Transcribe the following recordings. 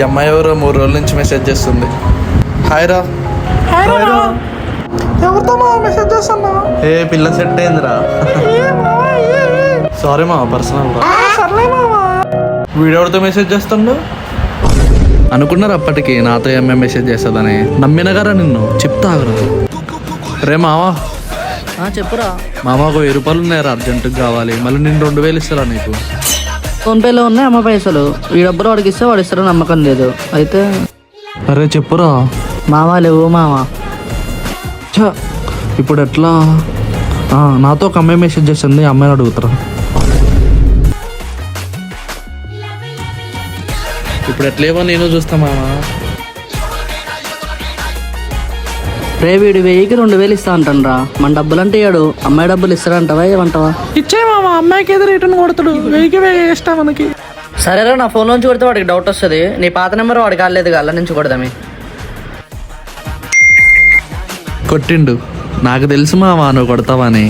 అమ్మాయి ఎవరో 3 రోజుల నుంచి మెసేజ్ చేస్తుంది. హాయ్ రా. ఎవరితో మెసేజ్ చేస్తున్నా? ఏ పిల్ల సెట్ అయిందిరా. సారీ మా పర్సనల్ రా. వీడెవరితో మెసేజ్ చేస్తుండు అనుకున్నారు అప్పటికి నాతో ఏమే మెసేజ్ చేస్తుందని. నమ్మినగారా నిన్ను. చెప్తాగరా. రే మావా. చెప్పురా. మామ ఒక 1000 రూపాయలు ఉన్నాయరా, అర్జెంటుగా కావాలి. మళ్ళీ నేను 2000 ఇస్తారా నీకు? ఫోన్పేలో ఉన్నాయి అమ్మ పైసలు. ఈ డబ్బులు వాడికి ఇస్తే వాడు ఇస్తారో నమ్మకం లేదు. అయితే అరే చెప్పురా. మామ లేవు మామ. ఇప్పుడు ఎట్లా? నాతో ఒక అమ్మాయి మెసేజ్ చేస్తుంది, అమ్మాయిని అడుగుతారా? ఇప్పుడు ఎట్లేవో నేను చూస్తా మామ. రే వీడు 1000కి 2000 ఇస్తా అంటారా. మన డబ్బులు అంటే ఇయ్యాడు, అమ్మాయి డబ్బులు ఇస్తారంటావా ఏమంటావా? ఇచ్చే మామ, అమ్మాయికి ఏదో రిటర్న్ కొడతాడు. 1000 ఇష్టా మనకి. సరేరా, నా ఫోన్ నుంచి కొడితే వాడికి డౌట్ వస్తుంది. నీ పాత నెంబర్ వాడికి కాలేదు, అల్ల నుంచి కొడదామే. కొట్టిండు. నాకు తెలుసు మామ నువ్వు కొడతావని.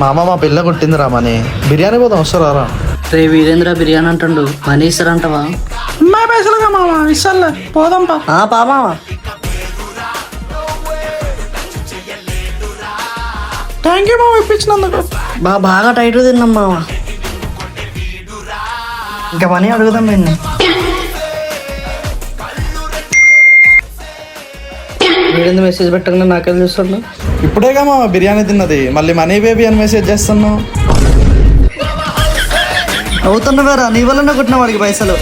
మామ మా పిల్ల కొట్టింది రామని. బిర్యానీ పోదాం, వస్తారా? రే వీరేంద్ర బిర్యానీ అంటుండు, మనీ ఇస్తారంటావా? అమ్మాయి పైసలుగా మామ ఇస్తాలే, పోదాం పా మామ. థ్యాంక్ యూ మామ ఇప్పించినందుకు. బాగా టైట్ తిన్నాం మామ. ఇంకా మనీ అడుగుదాం మేము. వీడింది మెసేజ్ పెట్టకుండా నాకేం చూస్తుండు. ఇప్పుడేగా మామ బిర్యానీ తిన్నది, మళ్ళీ మనీ బేబీ అని మెసేజ్ చేస్తున్నావు. అవుతున్నా నీ వల్ల కొట్టిన వాడికి పైసలు.